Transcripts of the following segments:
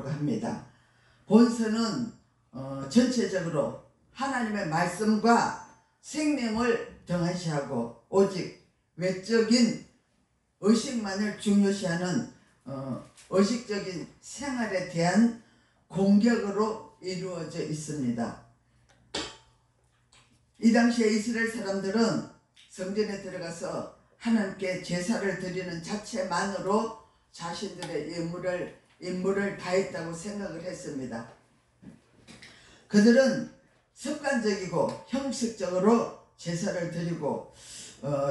본서라고 합니다. 본서는 전체적으로 하나님의 말씀과 생명을 등한시하고 오직 외적인 의식만을 중요시하는 의식적인 생활에 대한 공격으로 이루어져 있습니다. 이 당시에 이스라엘 사람들은 성전에 들어가서 하나님께 제사를 드리는 자체만으로 자신들의 임무를 다했다고 생각을 했습니다. 그들은 습관적이고 형식적으로 제사를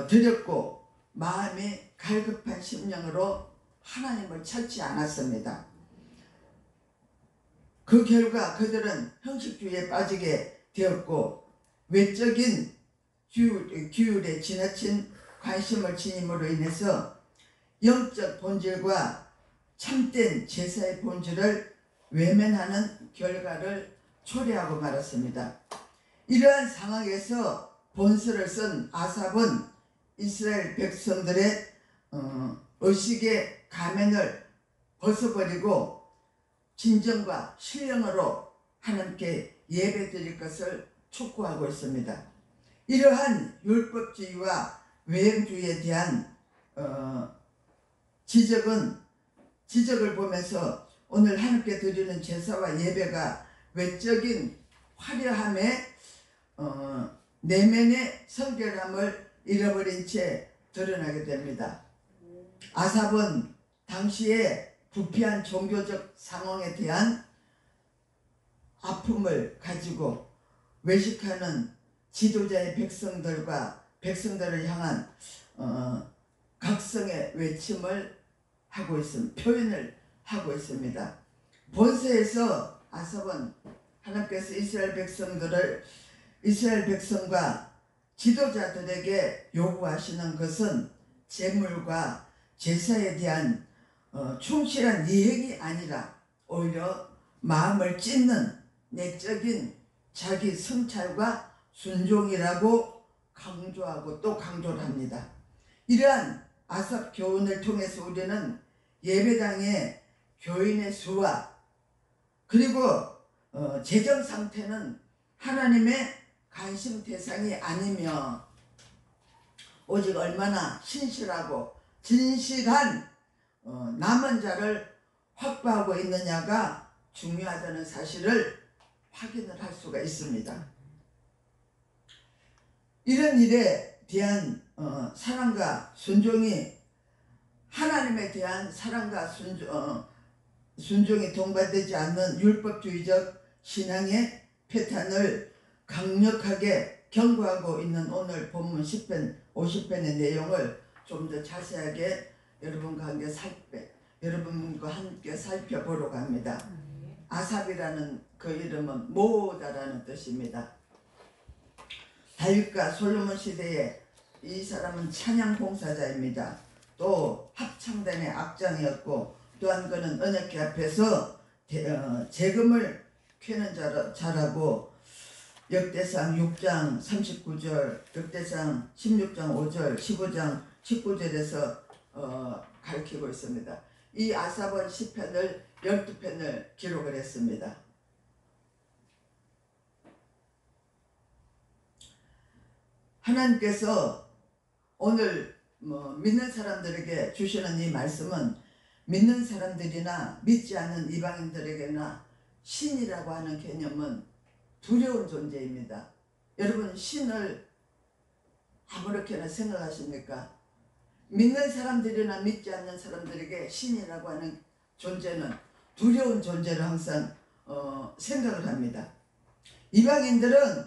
드렸고 마음이 갈급한 심령으로 하나님을 찾지 않았습니다. 그 결과 그들은 형식주의에 빠지게 되었고 외적인 규율에 지나친 관심을 지님으로 인해서 영적 본질과 참된 제사의 본질을 외면하는 결과를 초래하고 말았습니다. 이러한 상황에서 본서를 쓴 아삽은 이스라엘 백성들의 의식의 가면을 벗어버리고 진정과 신령으로 하나님께 예배드릴 것을 촉구하고 있습니다. 이러한 율법주의와 외형주의에 대한 지적을 보면서 오늘 하나님께 드리는 제사와 예배가 외적인 화려함에 내면의 성결함을 잃어버린 채 드러나게 됩니다. 아삽은 당시에 부패한 종교적 상황에 대한 아픔을 가지고 외식하는 지도자의 백성들을 향한 각성의 외침을 하고 있습니다. 표현을 하고 있습니다. 본서에서 아삽은 하나님께서 이스라엘 백성과 지도자들에게 요구하시는 것은 제물과 제사에 대한 충실한 이행이 아니라 오히려 마음을 찢는 내적인 자기 성찰과 순종이라고 강조하고 또 강조를 합니다. 이러한 아삽 교훈을 통해서 우리는 예배당의 교인의 수와 그리고 재정 상태는 하나님의 관심 대상이 아니며 오직 얼마나 신실하고 진실한 남은 자를 확보하고 있느냐가 중요하다는 사실을 확인을 할 수가 있습니다. 이런 일에 대한 사랑과 순종이 하나님에 대한 사랑과 순종이 동반되지 않는 율법주의적 신앙의 패턴을 강력하게 경고하고 있는 오늘 본문 10편 50편의 내용을 좀 더 자세하게 여러분과 함께 살펴보려고 합니다. 아삽이라는 그 이름은 모으다라는 뜻입니다. 다윗과 솔로몬 시대에 이 사람은 찬양 봉사자입니다. 또 합창단의 악장이었고 또한 그는 언약궤 앞에서 재금을 쾌는 자라고 역대상 6장 39절, 역대상 16장 5절, 15장 19절에서 가르치고 있습니다. 이 아삽은 시편을 12편을 기록을 했습니다. 하나님께서 오늘 믿는 사람들에게 주시는 이 말씀은 믿는 사람들이나 믿지 않는 이방인들에게나 신이라고 하는 개념은 두려운 존재입니다. 여러분 신을 아무렇게나 생각하십니까? 믿는 사람들이나 믿지 않는 사람들에게 신이라고 하는 존재는 두려운 존재로 항상 생각을 합니다. 이방인들은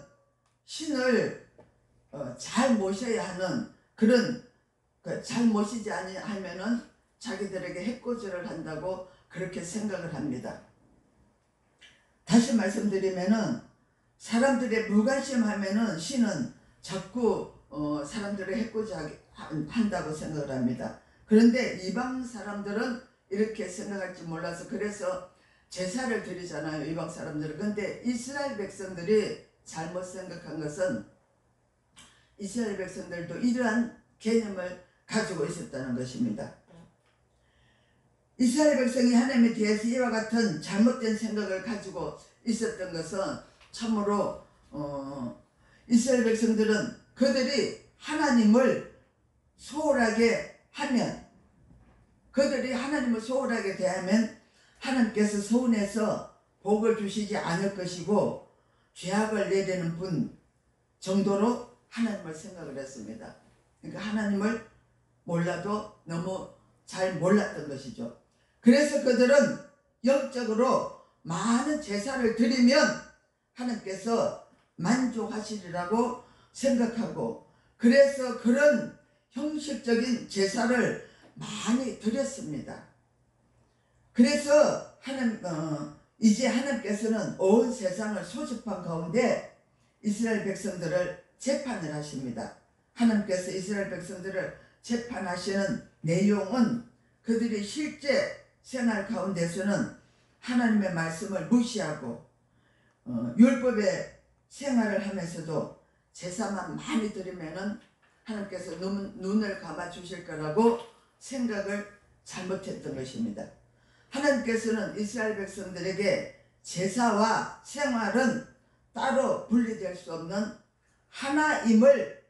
신을 잘 모셔야 하는 그런 잘 모시지 아니하면은 자기들에게 해코지를 한다고 그렇게 생각을 합니다. 다시 말씀드리면은 사람들의 무관심하면은 신은 자꾸 사람들을 해코지 한다고 생각을 합니다. 그런데 이방 사람들은 이렇게 생각할지 몰라서 그래서 제사를 드리잖아요. 이방 사람들은. 근데 이스라엘 백성들이 잘못 생각한 것은 이스라엘 백성들도 이러한 개념을 가지고 있었다는 것입니다. 이스라엘 백성이 하나님에 대해서 이와 같은 잘못된 생각을 가지고 있었던 것은 참으로 이스라엘 백성들은 그들이 하나님을 소홀하게 하면, 그들이 하나님을 소홀하게 대하면 하나님께서 서운해서 복을 주시지 않을 것이고 죄악을 내리는 분 정도로 하나님을 생각을 했습니다. 그러니까 하나님을 몰라도 너무 잘 몰랐던 것이죠. 그래서 그들은 영적으로 많은 제사를 드리면 하나님께서 만족하시리라고 생각하고, 그래서 그런 형식적인 제사를 많이 드렸습니다. 그래서 이제 하나님께서는 온 세상을 소집한 가운데 이스라엘 백성들을 재판을 하십니다. 하나님께서 이스라엘 백성들을 재판하시는 내용은 그들이 실제 생활 가운데서는 하나님의 말씀을 무시하고 율법의 생활을 하면서도 제사만 많이 드리면은 하나님께서 눈을 감아 주실 거라고 생각을 잘못했던 것입니다. 하나님께서는 이스라엘 백성들에게 제사와 생활은 따로 분리될 수 없는 하나임을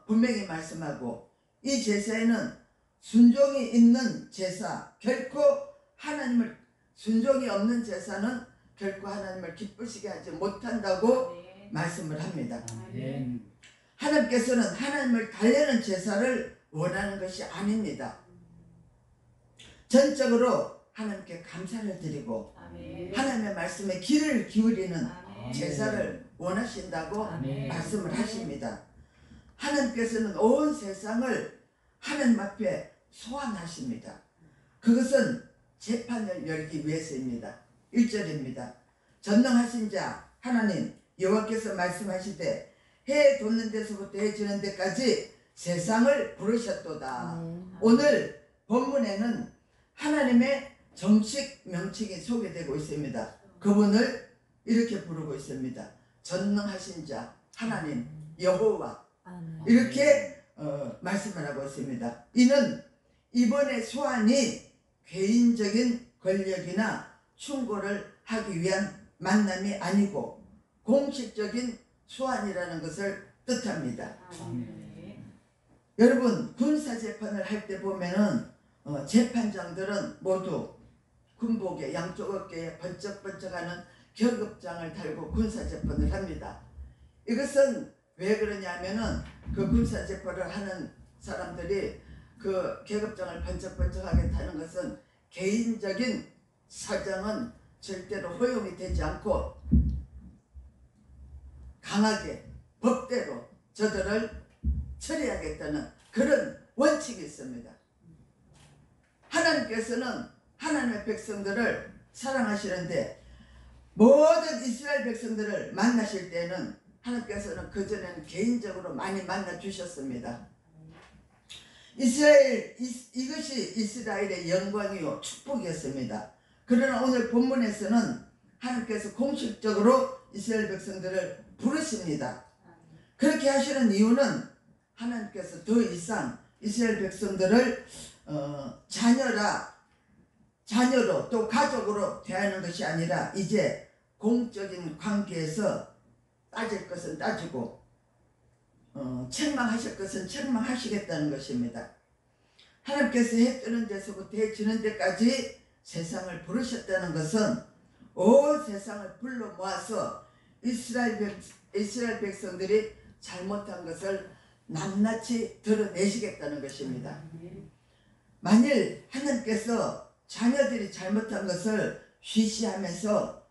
분명히 말씀하고, 이 제사에는 순종이 있는 제사, 결코 하나님을, 순종이 없는 제사는 결코 하나님을 기쁘시게 하지 못한다고 말씀을 합니다. 하나님께서는 하나님을 달래는 제사를 원하는 것이 아닙니다. 전적으로 하나님께 감사를 드리고 하나님의 말씀에 귀를 기울이는 제사를 원하신다고 말씀을 하십니다. 하나님께서는 온 세상을 하나님 앞에 소환하십니다. 그것은 재판을 열기 위해서입니다. 1절입니다. 전능하신 자 하나님 여호와께서 말씀하시되 해 돋는 데서부터 해 지는 데까지 세상을 부르셨도다. 오늘 본문에는 하나님의 정식 명칭이 소개되고 있습니다. 그분을 이렇게 부르고 있습니다. 전능하신 자 하나님 여호와, 이렇게 말씀을 하고 있습니다. 이는 이번의 소환이 개인적인 권력이나 충고를 하기 위한 만남이 아니고 공식적인 소환이라는 것을 뜻합니다. 여러분, 군사재판을 할 때 보면은 재판장들은 모두 군복에 양쪽 어깨에 번쩍번쩍하는 계급장을 달고 군사재판을 합니다. 이것은 왜 그러냐면은 그 군사재판을 하는 사람들이 그 계급장을 번쩍번쩍하게 타는 것은 개인적인 사정은 절대로 허용이 되지 않고 강하게 법대로 저들을 처리하겠다는 그런 원칙이 있습니다. 하나님께서는 하나님의 백성들을 사랑하시는데 모든 이스라엘 백성들을 만나실 때는 하나님께서는 그전에는 개인적으로 많이 만나 주셨습니다. 이것이 이스라엘의 영광이요 축복이었습니다. 그러나 오늘 본문에서는 하나님께서 공식적으로 이스라엘 백성들을 부르십니다. 그렇게 하시는 이유는 하나님께서 더 이상 이스라엘 백성들을 자녀로 또 가족으로 대하는 것이 아니라 이제 공적인 관계에서 따질 것은 따지고 책망하실 것은 책망하시겠다는 것입니다. 하나님께서 해 뜨는 데서부터 해 지는 데까지 세상을 부르셨다는 것은 온 세상을 불러 모아서 이스라엘 백성들이 잘못한 것을 낱낱이 드러내시겠다는 것입니다. 만일 하나님께서 자녀들이 잘못한 것을 쉬쉬하면서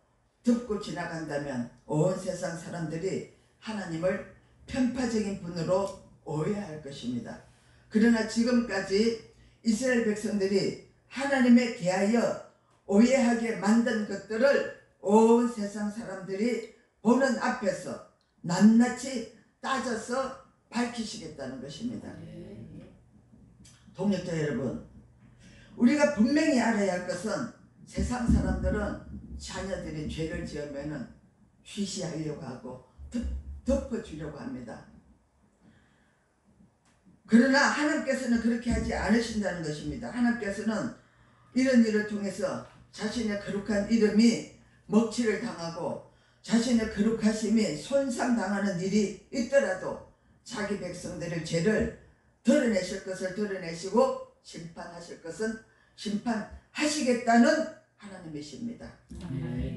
덮고 지나간다면 온 세상 사람들이 하나님을 편파적인 분으로 오해할 것입니다. 그러나 지금까지 이스라엘 백성들이 하나님에 대하여 오해하게 만든 것들을 온 세상 사람들이 보는 앞에서 낱낱이 따져서 밝히시겠다는 것입니다. 동역자 여러분, 우리가 분명히 알아야 할 것은 세상 사람들은 자녀들이 죄를 지으면은 쉬쉬하려고 하고 덮어주려고 합니다. 그러나 하나님께서는 그렇게 하지 않으신다는 것입니다. 하나님께서는 이런 일을 통해서 자신의 거룩한 이름이 먹칠을 당하고 자신의 거룩하심이 손상당하는 일이 있더라도 자기 백성들의 죄를 드러내실 것을 드러내시고 심판하실 것은 심판하시겠다는 하나님이십니다.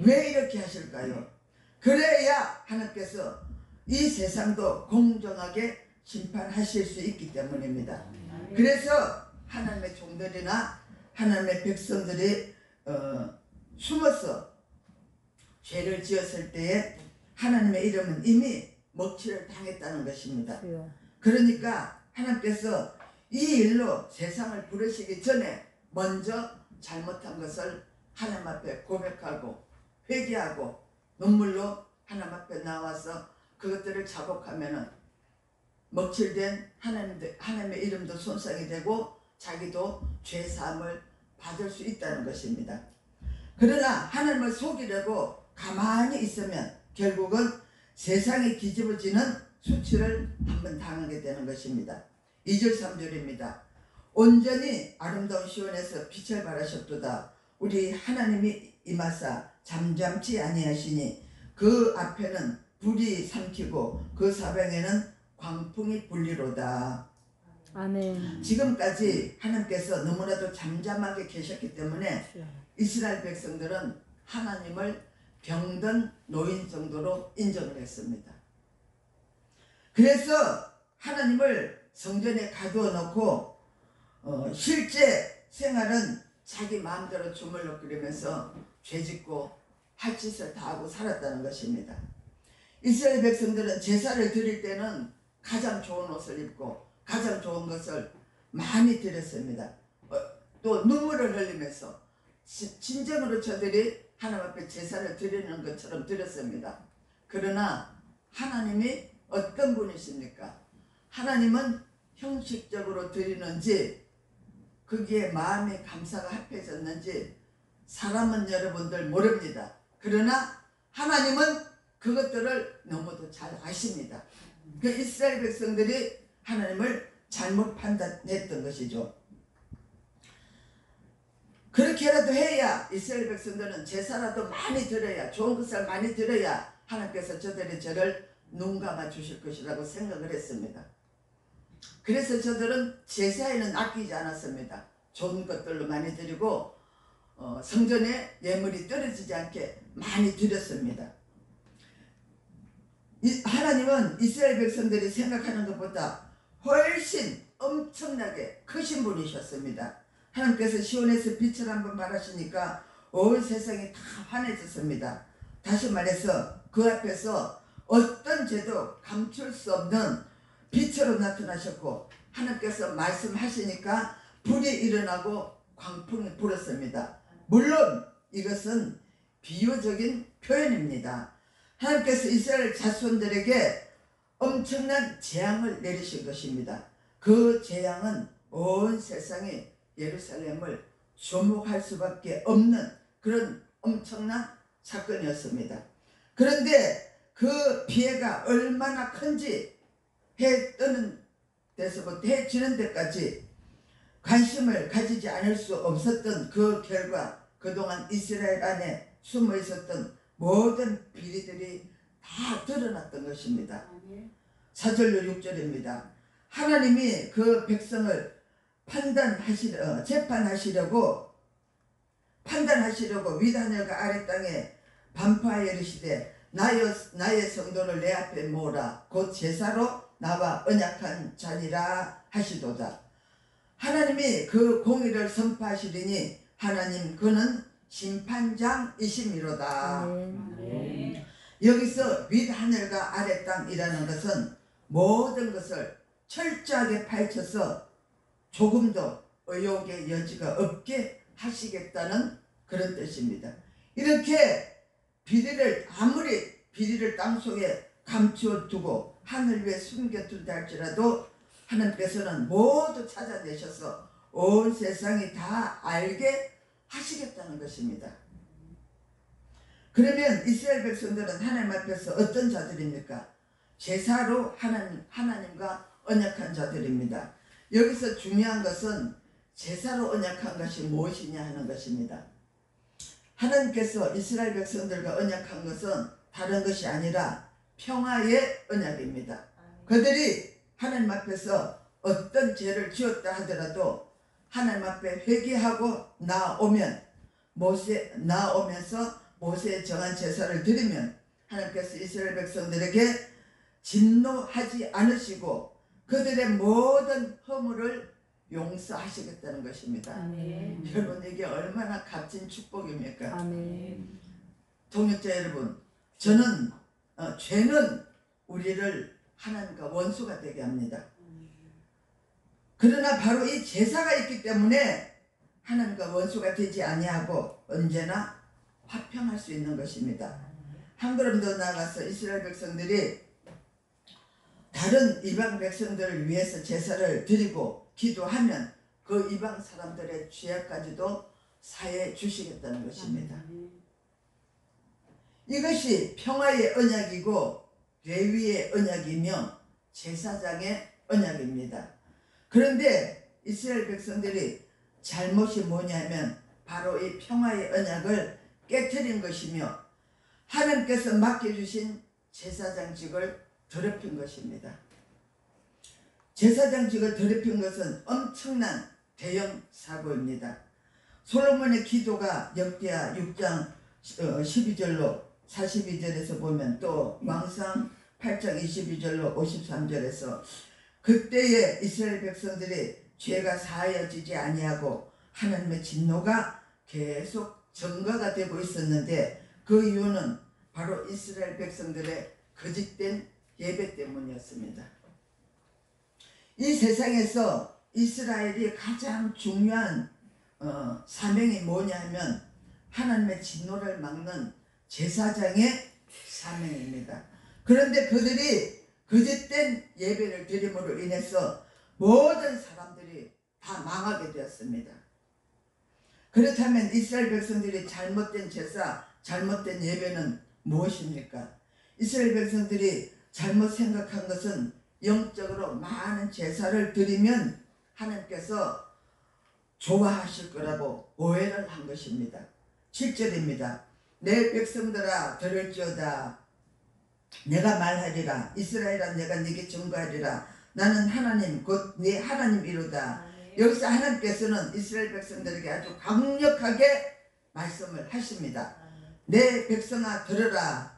왜 이렇게 하실까요? 그래야 하나님께서 이 세상도 공정하게 심판하실 수 있기 때문입니다. 그래서 하나님의 종들이나 하나님의 백성들이 숨어서 죄를 지었을 때에 하나님의 이름은 이미 먹칠을 당했다는 것입니다. 그러니까 하나님께서 이 일로 세상을 부르시기 전에 먼저 잘못한 것을 하나님 앞에 고백하고 회개하고 눈물로 하나님 앞에 나와서 그것들을 자복하면은 먹칠된 하나님의 이름도 손상이 되고 자기도 죄사함을 받을 수 있다는 것입니다. 그러나 하나님을 속이려고 가만히 있으면 결국은 세상이 뒤집어지는 수치를 한번 당하게 되는 것입니다. 2절 3절입니다. 온전히 아름다운 시온에서 빛을 발하셨도다. 우리 하나님이 임하사 잠잠치 아니하시니 그 앞에는 불이 삼키고 그 사방에는 광풍이 불리로다. 아멘. 지금까지 하나님께서 너무나도 잠잠하게 계셨기 때문에 이스라엘 백성들은 하나님을 병든 노인 정도로 인정을 했습니다. 그래서 하나님을 성전에 가두어 놓고 실제 생활은 자기 마음대로 주물럭거리면서 죄짓고 할 짓을 다 하고 살았다는 것입니다. 이스라엘 백성들은 제사를 드릴 때는 가장 좋은 옷을 입고 가장 좋은 것을 많이 드렸습니다. 또 눈물을 흘리면서 진정으로 저들이 하나님 앞에 제사를 드리는 것처럼 드렸습니다. 그러나 하나님이 어떤 분이십니까? 하나님은 형식적으로 드리는지 거기에 마음의 감사가 합해졌는지 사람은 여러분들 모릅니다. 그러나 하나님은 그것들을 너무도 잘 아십니다. 그 이스라엘 백성들이 하나님을 잘못 판단했던 것이죠. 그렇게라도 해야 이스라엘 백성들은 제사라도 많이 드려야 좋은 것을 많이 드려야 하나님께서 저들의 죄를 눈감아 주실 것이라고 생각을 했습니다. 그래서 저들은 제사에는 아끼지 않았습니다. 좋은 것들로 많이 드리고 성전에 예물이 떨어지지 않게 많이 드렸습니다. 하나님은 이스라엘 백성들이 생각하는 것보다 훨씬 엄청나게 크신 분이셨습니다. 하나님께서 시온에서 빛을 한번 발하시니까 온 세상이 다 환해졌습니다. 다시 말해서 그 앞에서 어떤 죄도 감출 수 없는 빛으로 나타나셨고 하나님께서 말씀하시니까 불이 일어나고 광풍이 불었습니다. 물론 이것은 비유적인 표현입니다. 하나님께서 이스라엘 자손들에게 엄청난 재앙을 내리신 것입니다. 그 재앙은 온 세상이 예루살렘을 주목할 수밖에 없는 그런 엄청난 사건이었습니다. 그런데 그 피해가 얼마나 큰지 해 뜨는 데서부터 해 지는 데까지 관심을 가지지 않을 수 없었던 그 결과 그동안 이스라엘 안에 숨어 있었던 모든 비리들이 다 드러났던 것입니다. 4절로 6절입니다. 하나님이 그 백성을 판단하시려고 윗하늘과 아래 땅에 반파하여 이르시되 나의 성도를 내 앞에 모으라 곧 제사로 나와 언약한 자니라 하시도다. 하나님이 그 공의를 선포하시리니 하나님 그는 심판장이심이로다. 여기서 윗하늘과 아래 땅이라는 것은 모든 것을 철저하게 파헤쳐서 조금도 의혹의 여지가 없게 하시겠다는 그런 뜻입니다. 이렇게 아무리 비리를 땅속에 감추어두고 하늘 위에 숨겨둔다 할지라도 하나님께서는 모두 찾아내셔서 온 세상이 다 알게 하시겠다는 것입니다. 그러면 이스라엘 백성들은 하나님 앞에서 어떤 자들입니까? 제사로 하나님과 언약한 자들입니다. 여기서 중요한 것은 제사로 언약한 것이 무엇이냐 하는 것입니다. 하나님께서 이스라엘 백성들과 언약한 것은 다른 것이 아니라 평화의 언약입니다. 그들이 하나님 앞에서 어떤 죄를 지었다 하더라도 하나님 앞에 회개하고 나오면서 모세에 정한 제사를 드리면 하나님께서 이스라엘 백성들에게 진노하지 않으시고 그들의 모든 허물을 용서하시겠다는 것입니다. 아멘. 여러분, 이게 얼마나 값진 축복입니까? 아멘. 동역자 여러분, 저는 죄는 우리를 하나님과 원수가 되게 합니다. 그러나 바로 이 제사가 있기 때문에 하나님과 원수가 되지 아니하고 언제나 화평할 수 있는 것입니다. 한 걸음 더 나아가서 이스라엘 백성들이 다른 이방 백성들을 위해서 제사를 드리고 기도하면 그 이방 사람들의 죄악까지도 사해 주시겠다는 것입니다. 이것이 평화의 언약이고 레위의 언약이며 제사장의 언약입니다. 그런데 이스라엘 백성들이 잘못이 뭐냐면 바로 이 평화의 언약을 깨트린 것이며 하나님께서 맡겨주신 제사장직을 더럽힌 것입니다. 제사장직을 더럽힌 것은 엄청난 대형 사고입니다. 솔로몬의 기도가 역대하 6장 12절로 42절에서 보면 또 왕상 8장 22절로 53절에서 그때에 이스라엘 백성들이 죄가 사하여지지 아니하고 하나님의 진노가 계속 증가가 되고 있었는데 그 이유는 바로 이스라엘 백성들의 거짓된 예배 때문이었습니다. 이 세상에서 이스라엘이 가장 중요한 사명이 뭐냐 하면 하나님의 진노를 막는 제사장의 사명입니다. 그런데 그들이 거짓된 예배를 드림으로 인해서 모든 사람들이 다 망하게 되었습니다. 그렇다면 이스라엘 백성들이 잘못된 제사, 잘못된 예배는 무엇입니까? 이스라엘 백성들이 잘못 생각한 것은 영적으로 많은 제사를 드리면 하나님께서 좋아하실 거라고 오해를 한 것입니다. 7절입니다. 내 백성들아 들을지어다. 내가 말하리라. 이스라엘아 내가 네게 증거하리라. 나는 하나님 곧 네 하나님이로다. 여기서 하나님께서는 이스라엘 백성들에게 아주 강력하게 말씀을 하십니다. 내 백성아 들으라.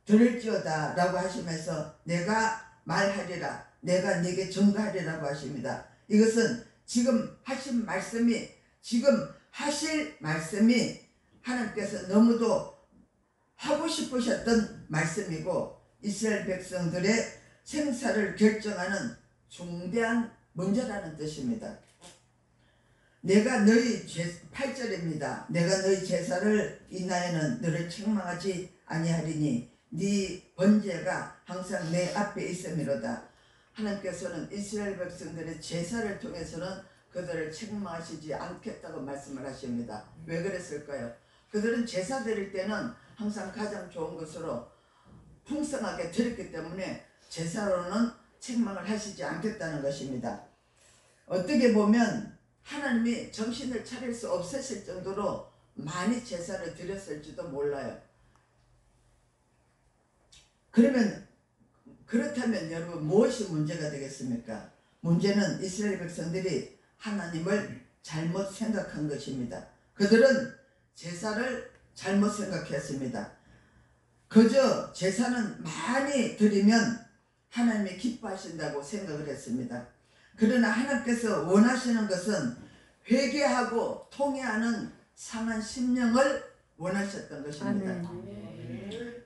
들을지어다 라고 하시면서 내가 말하리라. 내가 네게 증거하리라고 하십니다. 이것은 지금 하신 말씀이 하실 말씀이 하나님께서 너무도 하고 싶으셨던 말씀이고 이스라엘 백성들의 생사를 결정하는 중대한 문제라는 뜻입니다. 내가 너희 8절입니다. 내가 너희 제사를 인하여는 너를 책망하지 아니하리니 네 번제가 항상 내 앞에 있음이로다. 하나님께서는 이스라엘 백성들의 제사를 통해서는 그들을 책망하시지 않겠다고 말씀을 하십니다. 왜 그랬을까요? 그들은 제사 드릴 때는 항상 가장 좋은 것으로 풍성하게 드렸기 때문에 제사로는 책망을 하시지 않겠다는 것입니다. 어떻게 보면 하나님이 정신을 차릴 수 없으실 정도로 많이 제사를 드렸을지도 몰라요. 그렇다면 여러분 무엇이 문제가 되겠습니까? 문제는 이스라엘 백성들이 하나님을 잘못 생각한 것입니다. 그들은 제사를 잘못 생각했습니다. 그저 제사는 많이 드리면 하나님이 기뻐하신다고 생각을 했습니다. 그러나 하나님께서 원하시는 것은 회개하고 통회하는 상한 심령을 원하셨던 것입니다.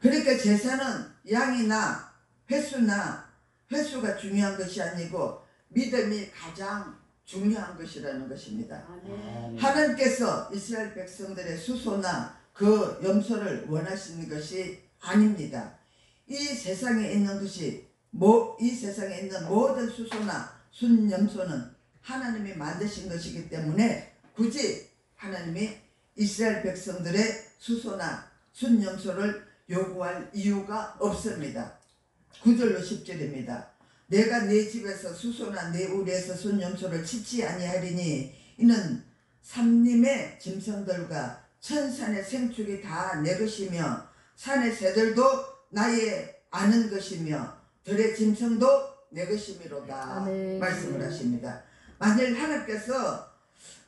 그러니까 제사는 양이나 횟수가 중요한 것이 아니고 믿음이 가장 중요한 것이라는 것입니다. 하나님께서 이스라엘 백성들의 수소나 그 염소를 원하시는 것이 아닙니다. 이 세상에 있는 모든 수소나 순염소는 하나님이 만드신 것이기 때문에 굳이 하나님이 이스라엘 백성들의 수소나 순염소를 요구할 이유가 없습니다. 9절로 10절입니다. 내가 네 집에서 수소나 네 우리에서 순염소를 치지 아니하리니 이는 삼림의 짐승들과 천산의 생축이 다 내 것이며 산의 새들도 나의 아는 것이며 들의 짐승도 내 것이미로다. 아멘. 말씀을 하십니다. 만일 하나님께서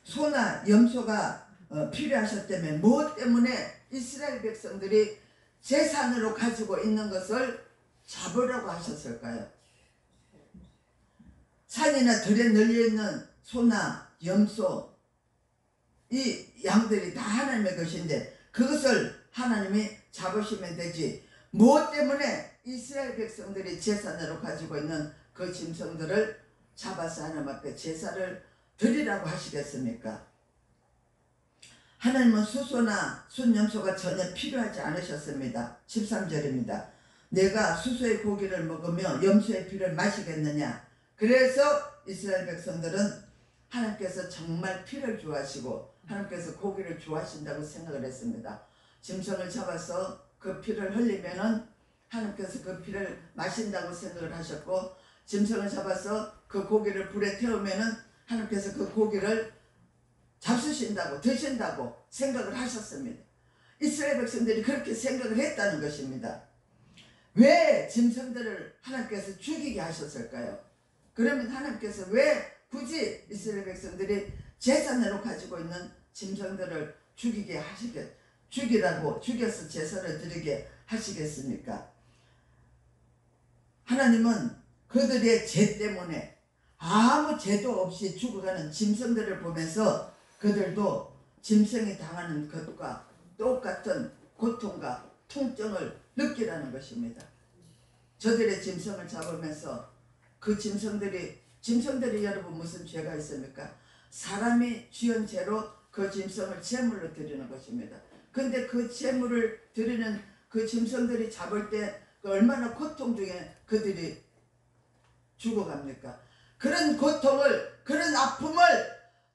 소나 염소가 필요하셨다면 무엇 때문에 이스라엘 백성들이 재산으로 가지고 있는 것을 잡으라고 하셨을까요? 산이나 들에 널려있는 소나 염소, 이 양들이 다 하나님의 것인데 그것을 하나님이 잡으시면 되지, 무엇 때문에 이스라엘 백성들이 제사로 가지고 있는 그 짐승들을 잡아서 하나님 앞에 제사를 드리라고 하시겠습니까? 하나님은 수소나 순염소가 전혀 필요하지 않으셨습니다. 13절입니다. 내가 수소의 고기를 먹으며 염소의 피를 마시겠느냐. 그래서 이스라엘 백성들은 하나님께서 정말 피를 좋아하시고 하나님께서 고기를 좋아하신다고 생각을 했습니다. 짐승을 잡아서 그 피를 흘리면은 하나님께서 그 피를 마신다고 생각을 하셨고, 짐승을 잡아서 그 고기를 불에 태우면은 하나님께서 그 고기를 잡수신다고, 드신다고 생각을 하셨습니다. 이스라엘 백성들이 그렇게 생각을 했다는 것입니다. 왜 짐승들을 하나님께서 죽이게 하셨을까요? 그러면 하나님께서 왜 굳이 이스라엘 백성들이 제사로 가지고 있는 짐승들을 죽여서 제사를 드리게 하시겠습니까? 하나님은 그들의 죄 때문에 아무 죄도 없이 죽어가는 짐승들을 보면서 그들도 짐승이 당하는 것과 똑같은 고통과 통증을 느끼라는 것입니다. 저들의 짐승을 잡으면서 그 짐승들이 여러분 무슨 죄가 있습니까? 사람이 지은 죄로 그 짐승을 제물로 드리는 것입니다. 근데 그 제물을 드리는 그 짐승들이 잡을 때 얼마나 고통 중에 그들이 죽어갑니까? 그런 고통을, 그런 아픔을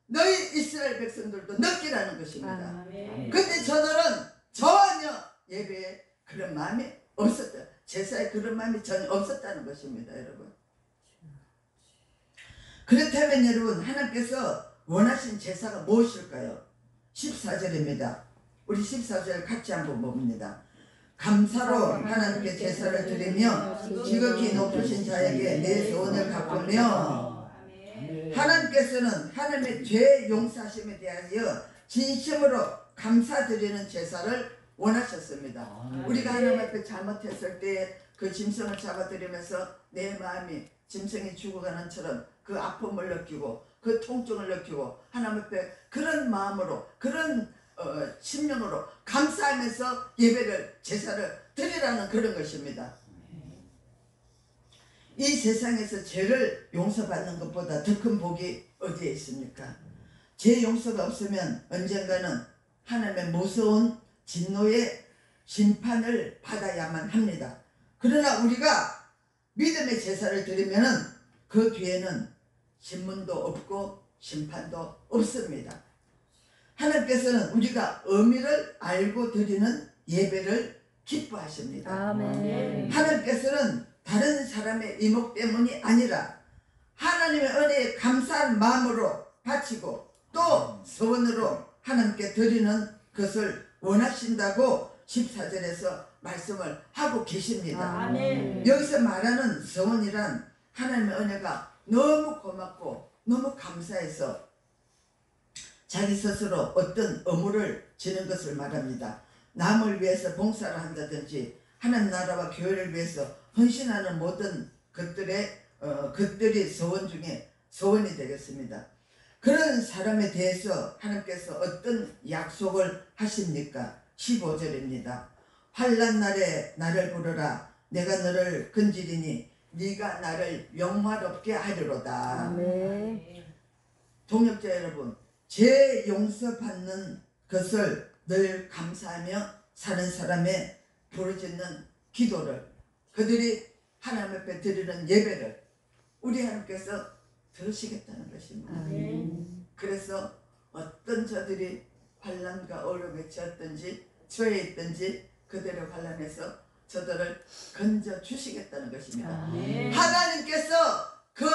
너희 이스라엘 백성들도 느끼라는 것입니다. 근데 저들은 전혀 예배에 그런 마음이 없었다. 제사에 그런 마음이 전혀 없었다는 것입니다, 여러분. 그렇다면 여러분, 하나님께서 원하신 제사가 무엇일까요? 14절입니다. 우리 14절 같이 한번 봅니다. 감사로 하나님께 제사를 드리며 지극히 높으신 자에게 내 소원을 갚으며, 하나님께서는 하나님의 죄 용서하심에 대하여 진심으로 감사드리는 제사를 원하셨습니다. 우리가 하나님 앞에 잘못했을 때 그 짐승을 잡아드리면서 내 마음이 짐승이 죽어가는 처럼 그 아픔을 느끼고 그 통증을 느끼고 하나님 앞에 그런 마음으로, 그런 심령으로 감사하면서 예배를, 제사를 드리라는 그런 것입니다. 이 세상에서 죄를 용서받는 것보다 더 큰 복이 어디에 있습니까? 죄 용서가 없으면 언젠가는 하나님의 무서운 진노의 심판을 받아야만 합니다. 그러나 우리가 믿음의 제사를 드리면은 그 뒤에는 신문도 없고 심판도 없습니다. 하나님께서는 우리가 의미를 알고 드리는 예배를 기뻐하십니다. 아멘. 하나님께서는 다른 사람의 이목 때문이 아니라 하나님의 은혜에 감사한 마음으로 바치고 또 서원으로 하나님께 드리는 것을 원하신다고 14절에서 말씀을 하고 계십니다. 아멘. 여기서 말하는 서원이란 하나님의 은혜가 너무 고맙고 너무 감사해서 자기 스스로 어떤 의무를 지는 것을 말합니다. 남을 위해서 봉사를 한다든지 하나님 나라와 교회를 위해서 헌신하는 모든 것들이 서원 중에 서원이 되겠습니다. 그런 사람에 대해서 하나님께서 어떤 약속을 하십니까? 15절입니다. 환난 날에 나를 부르라. 내가 너를 건지리니 네가 나를 영화롭게 하리로다. 아멘. 동역자 여러분, 죄 용서받는 것을 늘 감사하며 사는 사람의 부르짖는 기도를, 그들이 하나님 앞에 드리는 예배를 우리 하나님께서 들으시겠다는 것입니다. 아멘. 그래서 어떤 저들이 환난과 어려움에 처해 있든지 그들의 환난에서 저들을 건져 주시겠다는 것입니다. 아멘. 하나님께서 그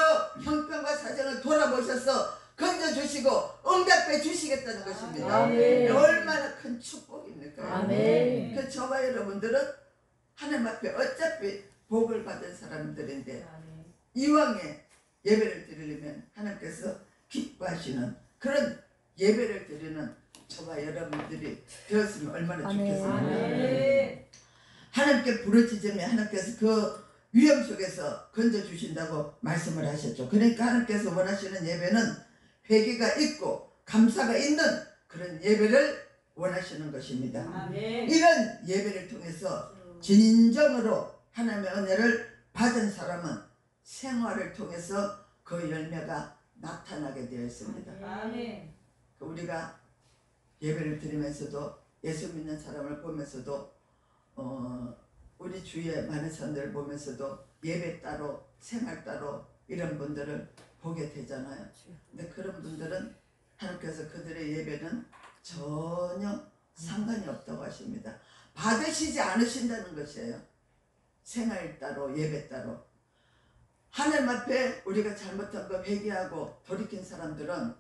형편과 사정을 돌아보셔서 건져주시고 응답해 주시겠다는 것입니다. 아멘. 얼마나 큰 축복입니까? 아멘. 그 저와 여러분들은 하나님 앞에 어차피 복을 받은 사람들인데 이왕에 예배를 드리려면 하나님께서 기뻐하시는 그런 예배를 드리는 저와 여러분들이 되었으면 얼마나 좋겠습니까? 아멘. 하나님께 부르짖으면 하나님께서 그 위험 속에서 건져주신다고 말씀을 하셨죠. 그러니까 하나님께서 원하시는 예배는 회개가 있고 감사가 있는 그런 예배를 원하시는 것입니다. 아멘. 이런 예배를 통해서 진정으로 하나님의 은혜를 받은 사람은 생활을 통해서 그 열매가 나타나게 되어 있습니다. 아멘. 우리가 예배를 드리면서도 예수 믿는 사람을 보면서도 우리 주위에 많은 사람들을 보면서도 예배 따로 생활 따로 이런 분들을 보게 되잖아요. 근데 그런 분들은 하나님께서 그들의 예배는 전혀 상관이 없다고 하십니다. 받으시지 않으신다는 것이에요. 생활 따로 예배 따로. 하나님 앞에 우리가 잘못한 거 회개하고 돌이킨 사람들은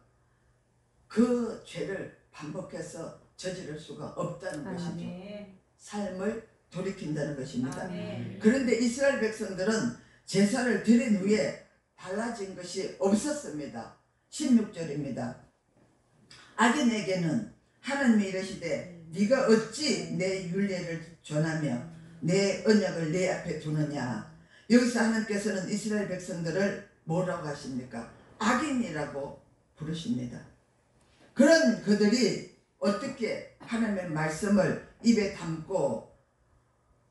그 죄를 반복해서 저지를 수가 없다는 것이죠. 삶을 돌이킨다는 것입니다. 아멘. 그런데 이스라엘 백성들은 제사를 드린 후에 달라진 것이 없었습니다. 16절입니다. 악인에게는 하나님이 이르시되 네가 어찌 내 율례를 전하며 내 언약을 내 앞에 두느냐. 여기서 하나님께서는 이스라엘 백성들을 뭐라고 하십니까? 악인이라고 부르십니다. 그런 그들이 어떻게 하나님의 말씀을 입에 담고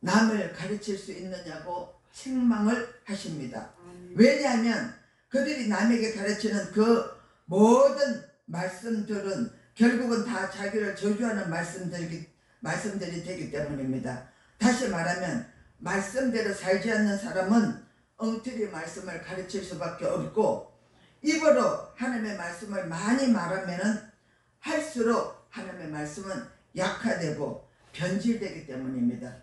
남을 가르칠 수 있느냐고 책망을 하십니다. 왜냐하면 그들이 남에게 가르치는 그 모든 말씀들은 결국은 다 자기를 저주하는 말씀들이 되기 때문입니다. 다시 말하면 말씀대로 살지 않는 사람은 엉터리 말씀을 가르칠 수밖에 없고 입으로 하나님의 말씀을 많이 말하면 할수록 하나님의 말씀은 약화되고 변질되기 때문입니다.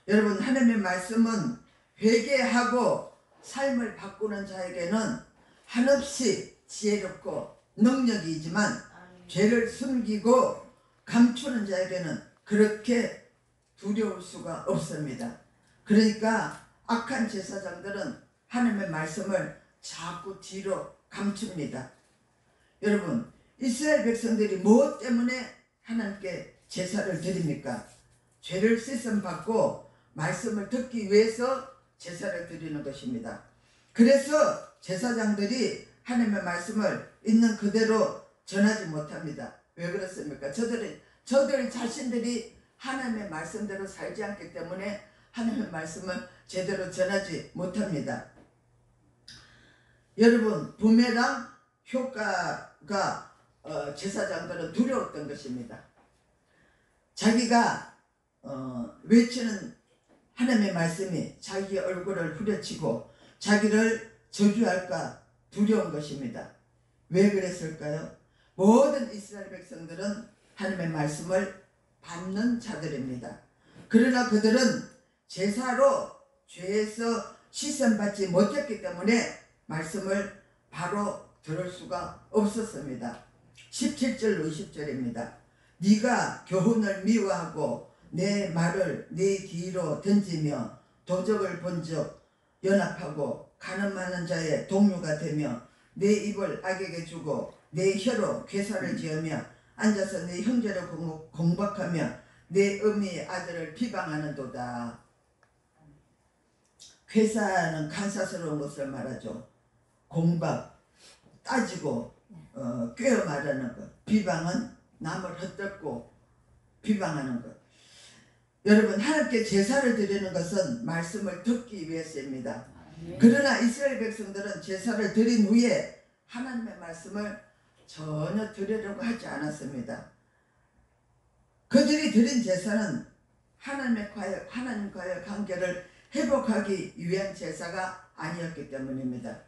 여러분, 하나님의 말씀은 회개하고 삶을 바꾸는 자에게는 한없이 지혜롭고 능력이지만 죄를 숨기고 감추는 자에게는 그렇게 두려울 수가 없습니다. 그러니까 악한 제사장들은 하나님의 말씀을 자꾸 뒤로 감춥니다. 여러분, 이스라엘 백성들이 무엇 때문에 하나님께 제사를 드립니까? 죄를 씻음 받고 말씀을 듣기 위해서 제사를 드리는 것입니다. 그래서 제사장들이 하나님의 말씀을 있는 그대로 전하지 못합니다. 왜 그렇습니까? 저들 자신들이 하나님의 말씀대로 살지 않기 때문에 하나님의 말씀을 제대로 전하지 못합니다. 여러분, 부메랑 효과가 제사장들은 두려웠던 것입니다. 자기가 외치는 하나님의 말씀이 자기의 얼굴을 후려치고 자기를 저주할까 두려운 것입니다. 왜 그랬을까요? 모든 이스라엘 백성들은 하나님의 말씀을 받는 자들입니다. 그러나 그들은 제사로 죄에서 씻음받지 못했기 때문에 말씀을 바로 들을 수가 없었습니다. 17절 20절입니다. 네가 교훈을 미워하고 내 말을 네 뒤로 던지며 도적을 본적 연합하고 간음하는 자의 동료가 되며 내 입을 악에게 주고 내 혀로 괴사를 지으며 앉아서 내 형제를 공박하며 내 어미의 아들을 비방하는도다. 괴사는 간사스러운 것을 말하죠. 공박, 따지고 꿰어 말하는 것. 비방은 남을 헛되고 비방하는 것. 여러분, 하나님께 제사를 드리는 것은 말씀을 듣기 위해서입니다. 그러나 이스라엘 백성들은 제사를 드린 후에 하나님의 말씀을 전혀 드리려고 하지 않았습니다. 그들이 드린 제사는 하나님과의 관계를 회복하기 위한 제사가 아니었기 때문입니다.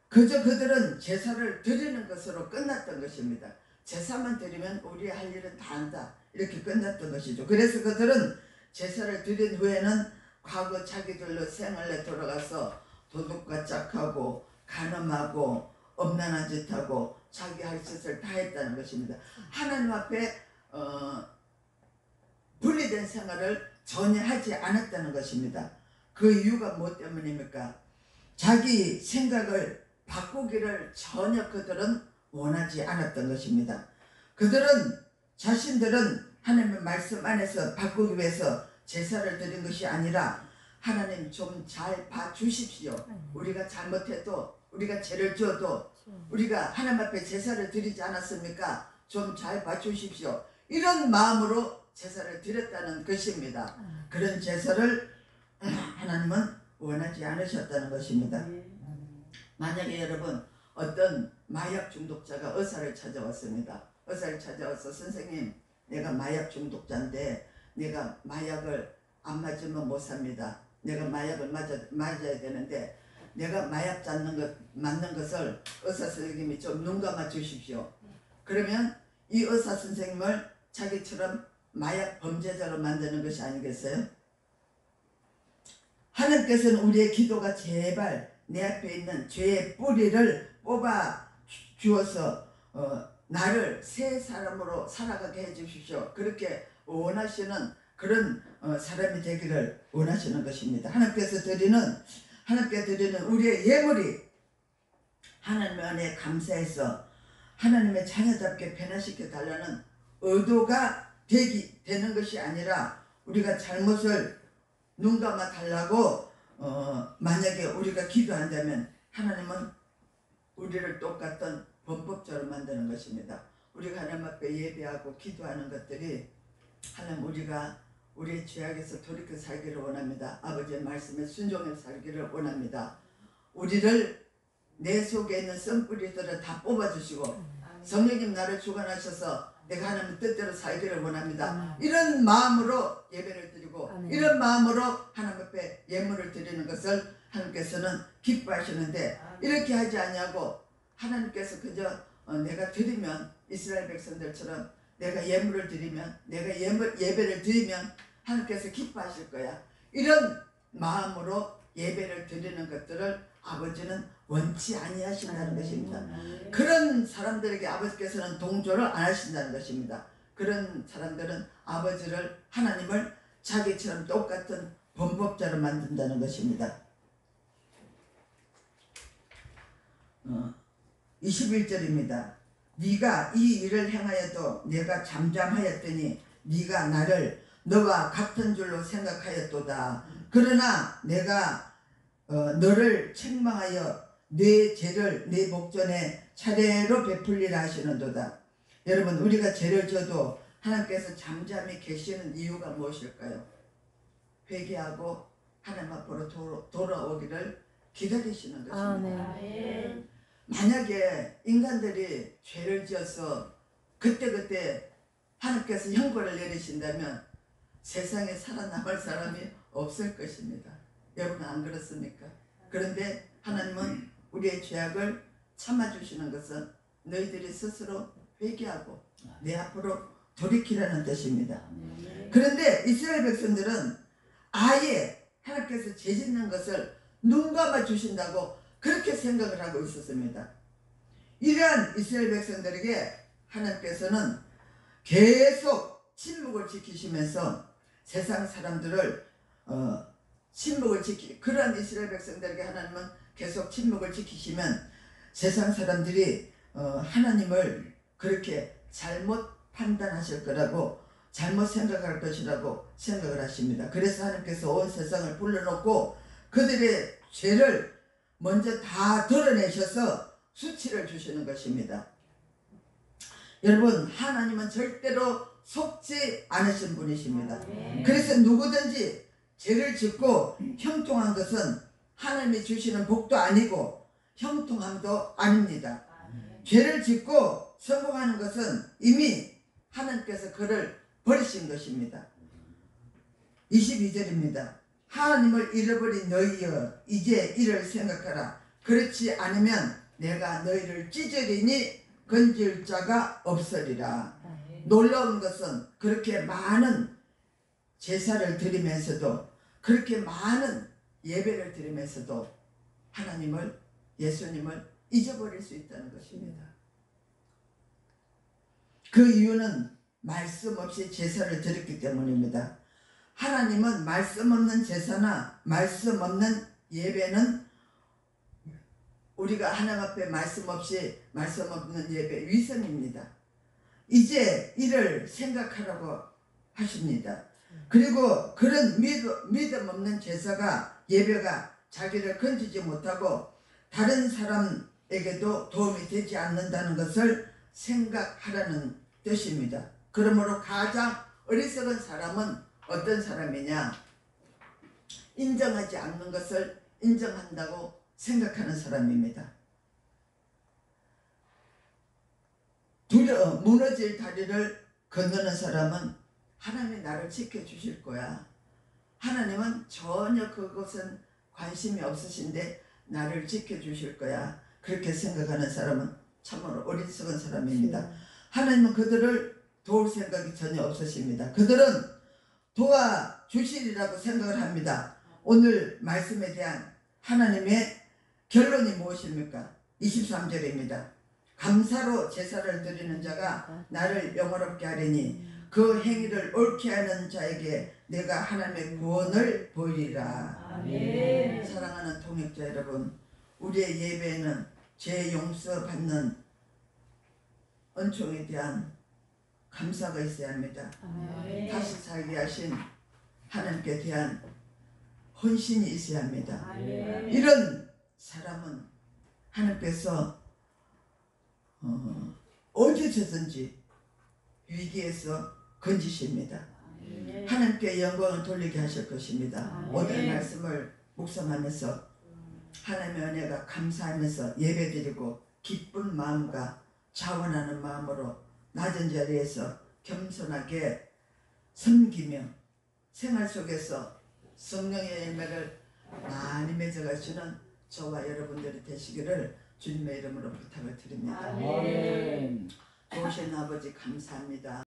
그저 그들은 제사를 드리는 것으로 끝났던 것입니다. 제사만 드리면 우리 할 일은 다 한다, 이렇게 끝났던 것이죠. 그래서 그들은 제사를 드린 후에는 과거 자기들로 생활에 돌아가서 도둑과 짝하고 간음하고 엄난한 짓하고 자기 할 짓을 다 했다는 것입니다. 하나님 앞에 분리된 생활을 전혀 하지 않았다는 것입니다. 그 이유가 뭐 때문입니까? 자기 생각을 바꾸기를 전혀 그들은 원하지 않았던 것입니다. 그들은 자신들은 하나님의 말씀 안에서 바꾸기 위해서 제사를 드린 것이 아니라 하나님 좀 잘 봐주십시오. 우리가 잘못해도 우리가 죄를 지어도 우리가 하나님 앞에 제사를 드리지 않았습니까? 좀 잘 봐주십시오. 이런 마음으로 제사를 드렸다는 것입니다. 그런 제사를 하나님은 원하지 않으셨다는 것입니다. 만약에 여러분 어떤 마약 중독자가 의사를 찾아왔습니다. 의사를 찾아와서 선생님 내가 마약 중독자인데 내가 마약을 안 맞으면 못 삽니다. 내가 마약을 맞아야 되는데 내가 마약 맞는 것을 의사 선생님이 좀 눈 감아 주십시오. 그러면 이 의사 선생님을 자기처럼 마약 범죄자로 만드는 것이 아니겠어요? 하나님께서는 우리의 기도가 제발 내 앞에 있는 죄의 뿌리를 뽑아 주어서 나를 새 사람으로 살아가게 해주십시오. 그렇게 원하시는 그런 사람이 되기를 원하시는 것입니다. 하나님께 드리는 우리의 예물이 하나님 안에 감사해서 하나님의 자녀답게 변화시켜 달라는 의도가 되는 것이 아니라 우리가 잘못을 눈 감아 달라고 만약에 우리가 기도한다면 하나님은 우리를 똑같은 범법자로 만드는 것입니다. 우리가 하나님 앞에 예배하고 기도하는 것들이 하나님 우리가 우리의 죄악에서 돌이켜 살기를 원합니다. 아버지의 말씀에 순종해 살기를 원합니다. 우리를 내 속에 있는 썬뿌리들을 다 뽑아주시고 성령님 나를 주관하셔서 내가 하나님의 뜻대로 살기를 원합니다. 이런 마음으로 예배를 드리고 이런 마음으로 하나님 앞에 예물을 드리는 것을 하나님께서는 기뻐하시는데 이렇게 하지 아니하고 하나님께서 그저 내가 드리면 이스라엘 백성들처럼 내가 예물을 드리면 내가 예배를 드리면 하나님께서 기뻐하실 거야. 이런 마음으로 예배를 드리는 것들을 아버지는 원치 아니하신다는 것입니다. 그런 사람들에게 아버지께서는 동조를 안 하신다는 것입니다. 그런 사람들은 아버지를 하나님을 자기처럼 똑같은 범법자로 만든다는 것입니다. 21절입니다. 네가 이 일을 행하여도 내가 잠잠하였더니 네가 나를 너와 같은 줄로 생각하였도다. 그러나 내가 너를 책망하여 내 죄를 내 목전에 차례로 베풀리라 하시는도다. 여러분 우리가 죄를 져도 하나님께서 잠잠히 계시는 이유가 무엇일까요? 회개하고 하나님 앞으로 돌아오기를 기다리시는 것입니다. 만약에 인간들이 죄를 지어서 그때그때 하나님께서 형벌을 내리신다면 세상에 살아남을 사람이 없을 것입니다. 여러분 안 그렇습니까? 그런데 하나님은 우리의 죄악을 참아주시는 것은 너희들이 스스로 회개하고 내 앞으로 돌이키라는 뜻입니다. 그런데 이스라엘 백성들은 아예 하나님께서 죄 짓는 것을 눈 감아 주신다고 그렇게 생각을 하고 있었습니다. 이러한 이스라엘 백성들에게 하나님께서는 계속 침묵을 지키시면서 세상 사람들을 그러한 이스라엘 백성들에게 하나님은 계속 침묵을 지키시면 세상 사람들이 하나님을 그렇게 잘못 판단하실 거라고 잘못 생각할 것이라고 생각을 하십니다. 그래서 하나님께서 온 세상을 불러놓고 그들의 죄를 먼저 다 드러내셔서 수치를 주시는 것입니다. 여러분 하나님은 절대로 속지 않으신 분이십니다. 그래서 누구든지 죄를 짓고 형통한 것은 하나님이 주시는 복도 아니고 형통함도 아닙니다. 죄를 짓고 성공하는 것은 이미 하나님께서 그를 버리신 것입니다. 22절입니다. 하나님을 잃어버린 너희여 이제 이를 생각하라. 그렇지 않으면 내가 너희를 찢으리니 건질 자가 없으리라. 놀라운 것은 그렇게 많은 제사를 드리면서도 그렇게 많은 예배를 드리면서도 하나님을 예수님을 잊어버릴 수 있다는 것입니다. 그 이유는 말씀 없이 제사를 드렸기 때문입니다. 하나님은 말씀 없는 제사나 말씀 없는 예배는 우리가 하나님 앞에 말씀 없이 말씀 없는 예배 위선입니다. 이제 이를 생각하라고 하십니다. 그리고 그런 믿음 없는 제사가 예배가 자기를 건지지 못하고 다른 사람에게도 도움이 되지 않는다는 것을 생각하라는 뜻입니다. 그러므로 가장 어리석은 사람은 어떤 사람이냐? 인정하지 않는 것을 인정한다고 생각하는 사람입니다. 무너질 다리를 건너는 사람은 하나님이 나를 지켜주실 거야. 하나님은 전혀 그것은 관심이 없으신데 나를 지켜주실 거야. 그렇게 생각하는 사람은 참으로 어리석은 사람입니다. 하나님은 그들을 도울 생각이 전혀 없으십니다. 그들은 도와주시리라고 생각을 합니다. 오늘 말씀에 대한 하나님의 결론이 무엇입니까? 23절입니다. 감사로 제사를 드리는 자가 나를 영화롭게 하리니 그 행위를 옳게 하는 자에게 내가 하나님의 구원을 보이리라. 아멘. 사랑하는 통역자 여러분, 우리의 예배에는 죄 용서받는 은총에 대한 감사가 있어야 합니다. 아멘. 다시 살게 하신 하나님께 대한 헌신이 있어야 합니다. 아멘. 이런 사람은 하나님께서 어디서든지 위기에서 건지십니다. 아멘. 하나님께 영광을 돌리게 하실 것입니다. 아멘. 오늘 말씀을 묵상하면서 하나님의 은혜가 감사하면서 예배드리고 기쁜 마음과 자원하는 마음으로 낮은 자리에서 겸손하게 섬기며 생활 속에서 성령의 열매를 많이 맺어가시는 저와 여러분들이 되시기를 주님의 이름으로 부탁을 드립니다. 아멘. 좋으신 아버지 감사합니다.